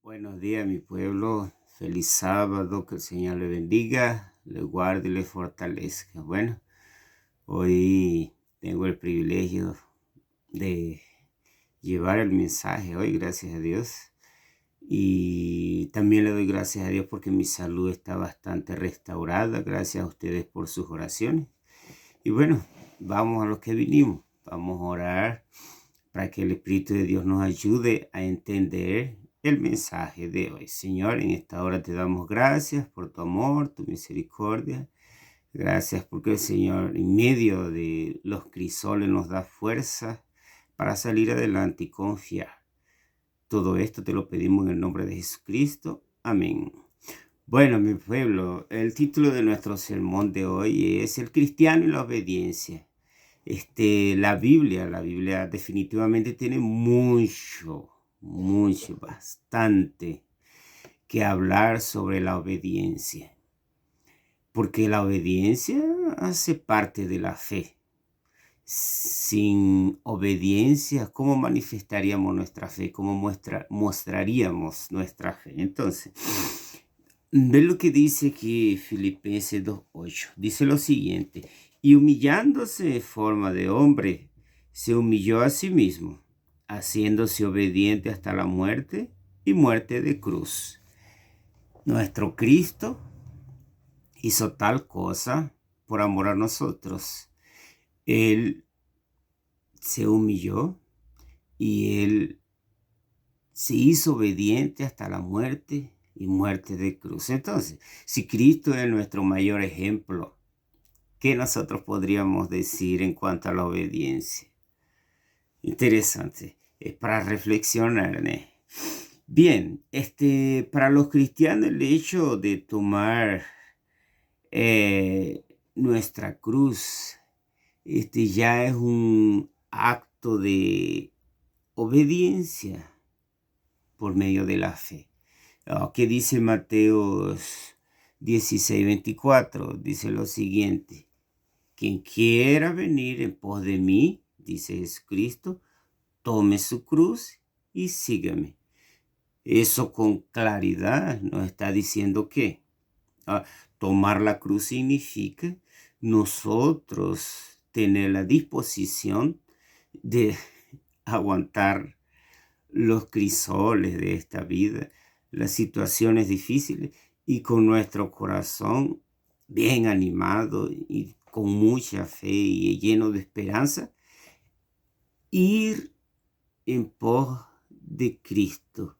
Buenos días, mi pueblo. Feliz sábado. Que el Señor le bendiga, le guarde y le fortalezca. Bueno, hoy tengo el privilegio de llevar el mensaje hoy, gracias a Dios. Y también le doy gracias a Dios porque mi salud está bastante restaurada. Gracias a ustedes por sus oraciones. Y bueno, vamos a lo que vinimos. Vamos a orar para que el Espíritu de Dios nos ayude a entender el mensaje de hoy. Señor, en esta hora te damos gracias por tu amor, tu misericordia. Gracias porque el Señor en medio de los crisoles nos da fuerza para salir adelante y confiar. Todo esto te lo pedimos en el nombre de Jesucristo. Amén. Bueno, mi pueblo, el título de nuestro sermón de hoy es El cristiano y la obediencia. La Biblia definitivamente tiene mucho, bastante que hablar sobre la obediencia, porque la obediencia hace parte de la fe. Sin obediencia, ¿cómo manifestaríamos nuestra fe? ¿Cómo mostraríamos nuestra fe? Entonces, ve lo que dice aquí Filipenses 2:8. Dice lo siguiente: y humillándose en forma de hombre, se humilló a sí mismo, haciéndose obediente hasta la muerte y muerte de cruz. Nuestro Cristo hizo tal cosa por amor a nosotros. Él se humilló y Él se hizo obediente hasta la muerte y muerte de cruz. Entonces, si Cristo es nuestro mayor ejemplo, ¿qué nosotros podríamos decir en cuanto a la obediencia? Interesante, es para reflexionar, ¿no? Bien, para los cristianos el hecho de tomar nuestra cruz, ya es un acto de obediencia por medio de la fe. ¿Qué dice Mateo 16:24? Dice lo siguiente: quien quiera venir en pos de mí, dice Jesucristo, tome su cruz y sígame. Eso con claridad nos está diciendo que tomar la cruz significa nosotros tener la disposición de aguantar los crisoles de esta vida, las situaciones difíciles, y con nuestro corazón bien animado y con mucha fe y lleno de esperanza, ir en pos de Cristo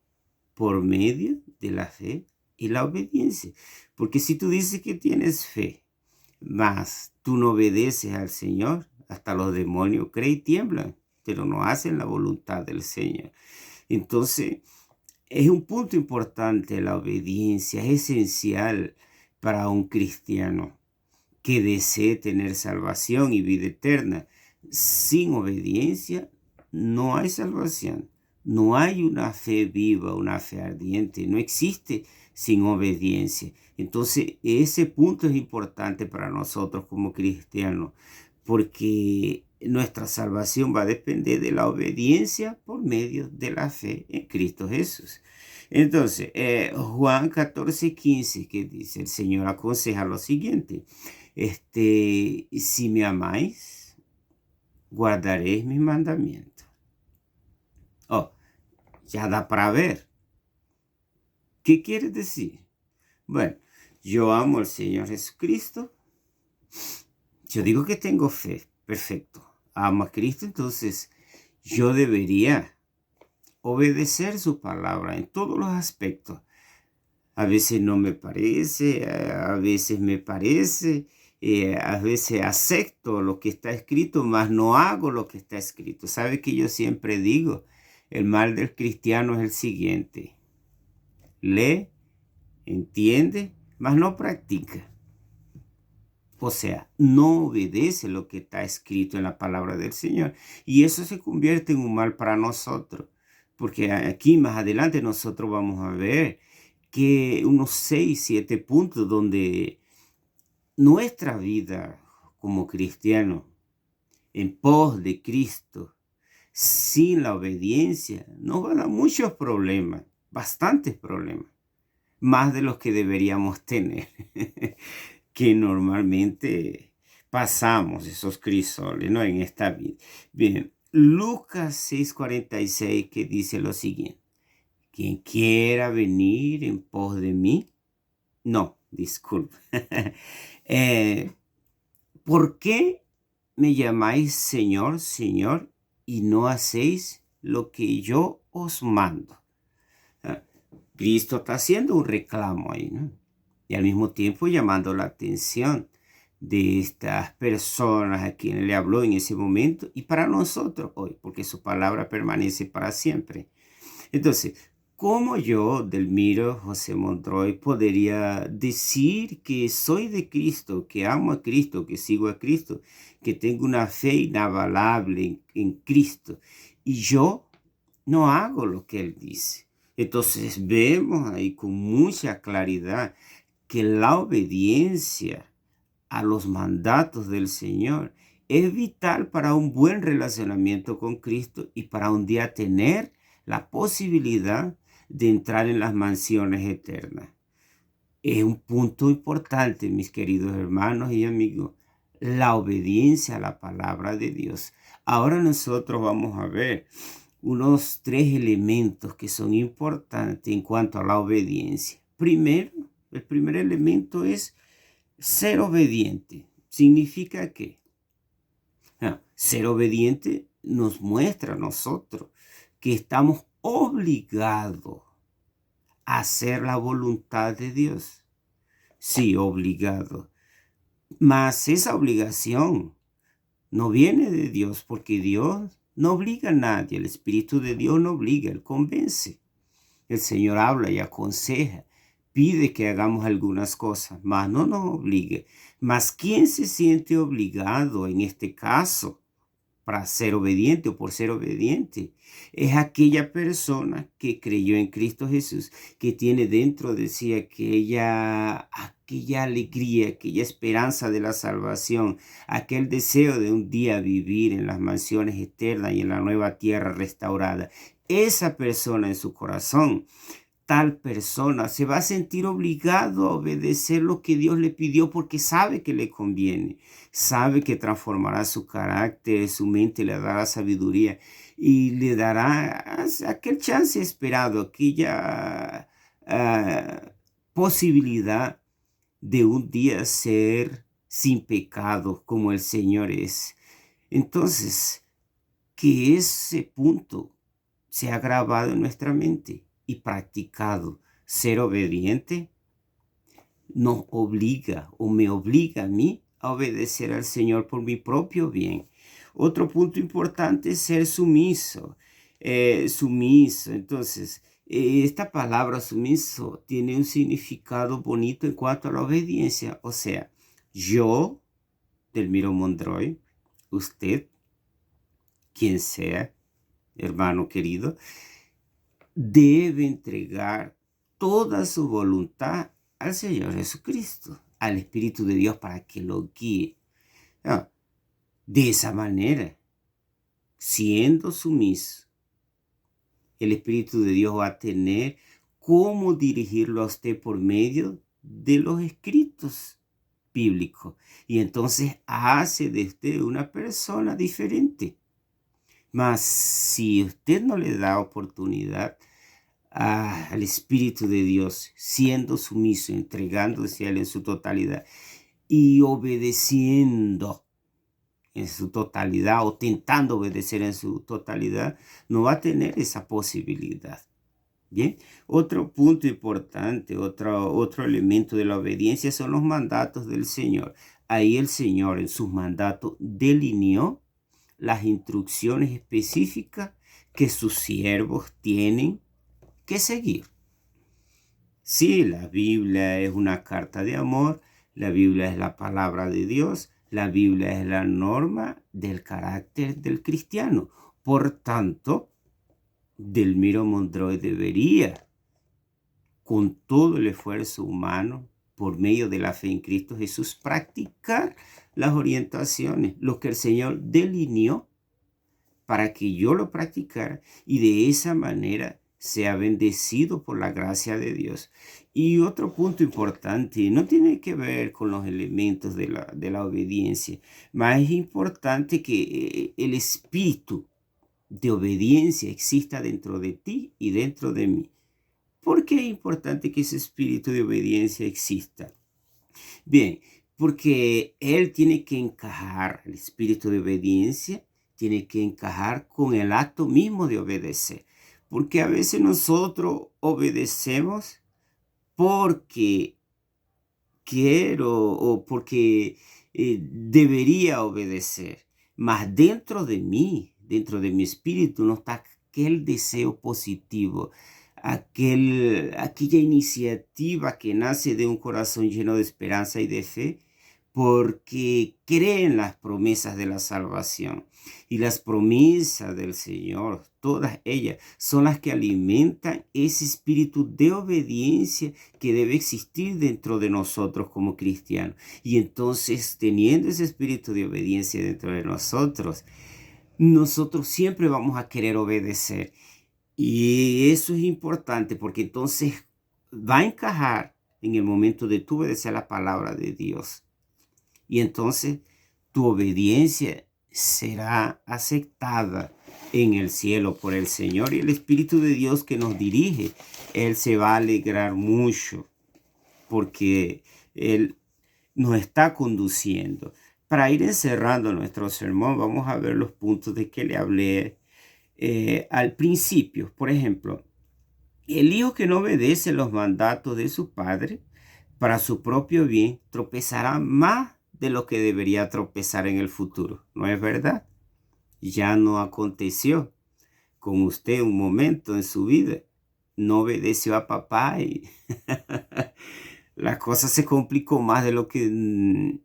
por medio de la fe y la obediencia. Porque si tú dices que tienes fe, mas tú no obedeces al Señor, hasta los demonios creen y tiemblan, pero no hacen la voluntad del Señor. Entonces, es un punto importante la obediencia, es esencial para un cristiano que desee tener salvación y vida eterna. Sin obediencia no hay salvación. No hay una fe viva, una fe ardiente. No existe sin obediencia. Entonces, ese punto es importante para nosotros como cristianos, porque nuestra salvación va a depender de la obediencia por medio de la fe en Cristo Jesús. Entonces, Juan 14:15, que dice, el Señor aconseja lo siguiente: si me amáis, guardaréis mis mandamientos. Ya da para ver. ¿Qué quiere decir? Bueno, yo amo al Señor Jesucristo. Yo digo que tengo fe. Perfecto. Amo a Cristo, entonces yo debería obedecer su palabra en todos los aspectos. A veces no me parece, a veces me parece, a veces acepto lo que está escrito, mas no hago lo que está escrito. ¿Sabe que yo siempre digo? El mal del cristiano es el siguiente: lee, entiende, mas no practica. O sea, no obedece lo que está escrito en la palabra del Señor. Y eso se convierte en un mal para nosotros. Porque aquí más adelante nosotros vamos a ver que unos 6, 7 puntos donde nuestra vida como cristiano en pos de Cristo, sin la obediencia, nos va a dar muchos problemas. bastantes problemas, más de los que deberíamos tener, que normalmente pasamos esos crisoles, ¿no? En esta vida. Bien, Lucas 6:46 que dice lo siguiente: quien quiera venir en pos de mí, no, disculpe. Eh, ¿Por qué me llamáis Señor, Señor, y no hacéis lo que yo os mando? Ah, Cristo está haciendo un reclamo ahí, ¿no? Y al mismo tiempo llamando la atención de estas personas a quienes le habló en ese momento y para nosotros hoy, porque su palabra permanece para siempre. Entonces, ¿cómo yo, Delmiro José Monroy, podría decir que soy de Cristo, que amo a Cristo, que sigo a Cristo, que tengo una fe inabalable en Cristo, y yo no hago lo que Él dice? Entonces vemos ahí con mucha claridad que la obediencia a los mandatos del Señor es vital para un buen relacionamiento con Cristo y para un día tener la posibilidad de entrar en las mansiones eternas. Es un punto importante, mis queridos hermanos y amigos, la obediencia a la palabra de Dios. Ahora nosotros vamos a ver unos 3 elementos que son importantes en cuanto a la obediencia. Primero, el primer elemento es ser obediente. ¿Significa qué? Ser obediente nos muestra a nosotros que estamos obligados a hacer la voluntad de Dios. Sí, obligados. Mas esa obligación no viene de Dios, porque Dios no obliga a nadie. El Espíritu de Dios no obliga, Él convence. El Señor habla y aconseja, pide que hagamos algunas cosas, mas no nos obligue. Mas ¿quién se siente obligado en este caso para ser obediente o por ser obediente? Es aquella persona que creyó en Cristo Jesús, que tiene dentro de sí aquella alegría, aquella esperanza de la salvación, aquel deseo de un día vivir en las mansiones eternas y en la nueva tierra restaurada. Esa persona en su corazón, tal persona se va a sentir obligado a obedecer lo que Dios le pidió porque sabe que le conviene, sabe que transformará su carácter, su mente, le dará sabiduría y le dará aquel chance esperado, aquella posibilidad de un día ser sin pecado como el Señor es. Entonces, que ese punto se ha grabado en nuestra mente y practicado. Ser obediente nos obliga o me obliga a mí a obedecer al Señor por mi propio bien. Otro punto importante es ser sumiso. Sumiso. Entonces, esta palabra sumiso tiene un significado bonito en cuanto a la obediencia. O sea, yo, Delmiro Monroy, usted, quien sea, hermano querido, debe entregar toda su voluntad al Señor Jesucristo, al Espíritu de Dios para que lo guíe. De esa manera, siendo sumiso, el Espíritu de Dios va a tener cómo dirigirlo a usted por medio de los escritos bíblicos. Y entonces hace de usted una persona diferente. Mas si usted no le da oportunidad al Espíritu de Dios, siendo sumiso, entregándose a Él en su totalidad y obedeciendo en su totalidad o tentando obedecer en su totalidad, no va a tener esa posibilidad. Bien, otro punto importante, otro elemento de la obediencia son los mandatos del Señor. Ahí el Señor en sus mandatos delineó las instrucciones específicas que sus siervos tienen que seguir. Sí, la Biblia es una carta de amor, la Biblia es la palabra de Dios, la Biblia es la norma del carácter del cristiano. Por tanto, Delmiro Monroy debería, con todo el esfuerzo humano, por medio de la fe en Cristo Jesús, practicar las orientaciones, lo que el Señor delineó para que yo lo practicara y de esa manera sea bendecido por la gracia de Dios. Y otro punto importante, no tiene que ver con los elementos de la obediencia, más es importante que el espíritu de obediencia exista dentro de ti y dentro de mí. ¿Por qué es importante que ese espíritu de obediencia exista? Bien, porque él tiene que encajar, el espíritu de obediencia tiene que encajar con el acto mismo de obedecer. Porque a veces nosotros obedecemos porque quiero o porque debería obedecer. Mas dentro de mi espíritu, no está aquel deseo positivo, aquella iniciativa que nace de un corazón lleno de esperanza y de fe, porque cree en las promesas de la salvación. Y las promesas del Señor, todas ellas, son las que alimentan ese espíritu de obediencia que debe existir dentro de nosotros como cristianos. Y entonces, teniendo ese espíritu de obediencia dentro de nosotros siempre vamos a querer obedecer. Y eso es importante porque entonces va a encajar en el momento de tu obedecer la palabra de Dios. Y entonces tu obediencia será aceptada en el cielo por el Señor, y el Espíritu de Dios que nos dirige, Él se va a alegrar mucho porque Él nos está conduciendo. Para ir encerrando nuestro sermón, vamos a ver los puntos de que le hablé al principio. Por ejemplo, el hijo que no obedece los mandatos de su padre para su propio bien tropezará más de lo que debería tropezar en el futuro. ¿No es verdad? Ya no aconteció con usted un momento en su vida. No obedeció a papá y la cosa se complicó más de lo que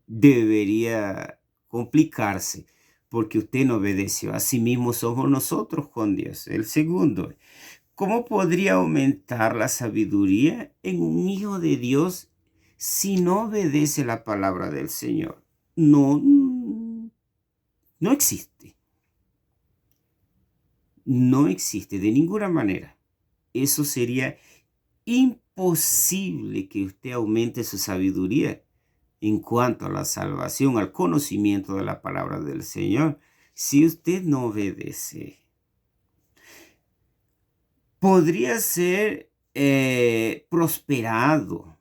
debería complicarse, porque usted no obedeció. Asimismo somos nosotros con Dios. El segundo, ¿cómo podría aumentar la sabiduría en un hijo de Dios si no obedece la palabra del Señor? No existe. No existe de ninguna manera. Eso sería imposible que usted aumente su sabiduría en cuanto a la salvación, al conocimiento de la palabra del Señor, si usted no obedece. Podría ser prosperado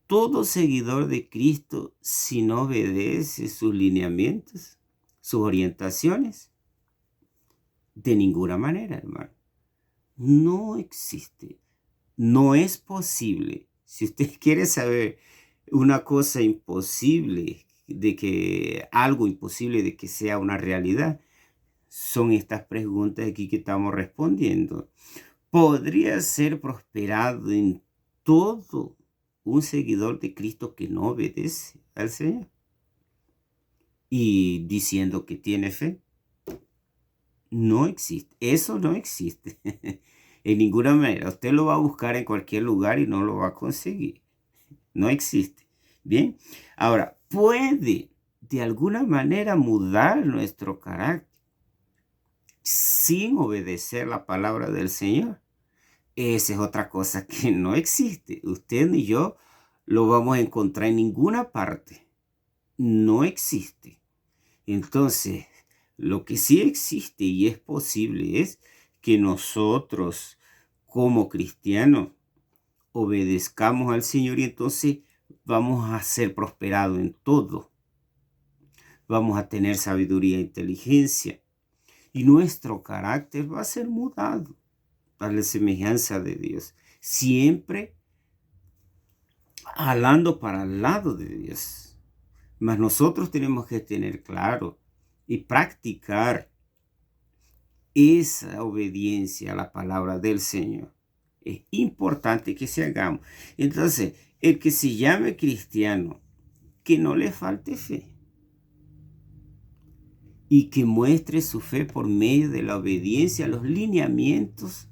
todo seguidor de Cristo si no obedece sus lineamientos, sus orientaciones. De ninguna manera, hermano. No existe. No es posible. Si usted quiere saber una cosa imposible, algo imposible de que sea una realidad, son estas preguntas aquí que estamos respondiendo. ¿Podría ser prosperado en todo un seguidor de Cristo que no obedece al Señor y diciendo que tiene fe? No existe. Eso no existe. En ninguna manera. Usted lo va a buscar en cualquier lugar y no lo va a conseguir. No existe. Bien. Ahora, ¿puede de alguna manera mudar nuestro carácter sin obedecer la palabra del Señor? Esa es otra cosa que no existe. Usted ni yo lo vamos a encontrar en ninguna parte. No existe. Entonces, lo que sí existe y es posible es que nosotros como cristianos obedezcamos al Señor, y entonces vamos a ser prosperados en todo. Vamos a tener sabiduría e inteligencia y nuestro carácter va a ser mudado a la semejanza de Dios, siempre jalando para el lado de Dios. Mas nosotros tenemos que tener claro y practicar esa obediencia a la palabra del Señor. Es importante que se hagamos. Entonces, el que se llame cristiano, que no le falte fe y que muestre su fe por medio de la obediencia a los lineamientos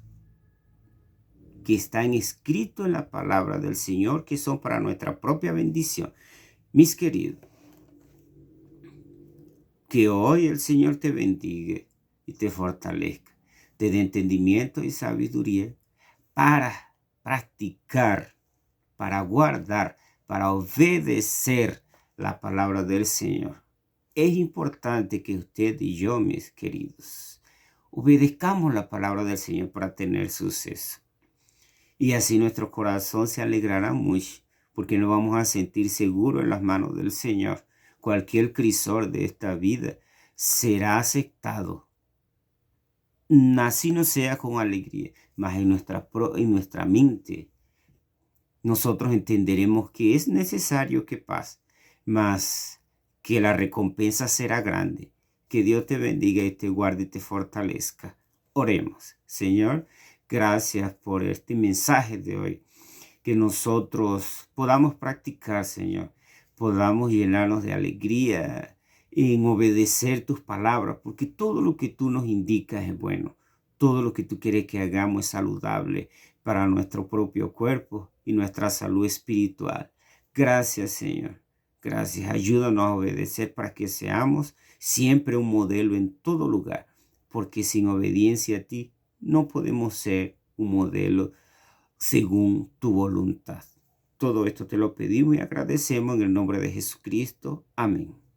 que están escritos en la palabra del Señor, que son para nuestra propia bendición. Mis queridos, que hoy el Señor te bendiga y te fortalezca. te dé entendimiento y sabiduría para practicar, para guardar, para obedecer la palabra del Señor. Es importante que usted y yo, mis queridos, obedezcamos la palabra del Señor para tener suceso. Y así nuestro corazón se alegrará mucho, porque nos vamos a sentir seguros en las manos del Señor. Cualquier crisol de esta vida será aceptado. Así no sea con alegría, mas en nuestra mente nosotros entenderemos que es necesario que pase, mas que la recompensa será grande. Que Dios te bendiga y te guarde y te fortalezca. Oremos. Señor, gracias por este mensaje de hoy. Que nosotros podamos practicar, Señor. Podamos llenarnos de alegría en obedecer tus palabras, porque todo lo que tú nos indicas es bueno. Todo lo que tú quieres que hagamos es saludable para nuestro propio cuerpo y nuestra salud espiritual. Gracias, Señor. Gracias. Ayúdanos a obedecer para que seamos siempre un modelo en todo lugar, porque sin obediencia a ti no podemos ser un modelo según tu voluntad. Todo esto te lo pedimos y agradecemos en el nombre de Jesucristo. Amén.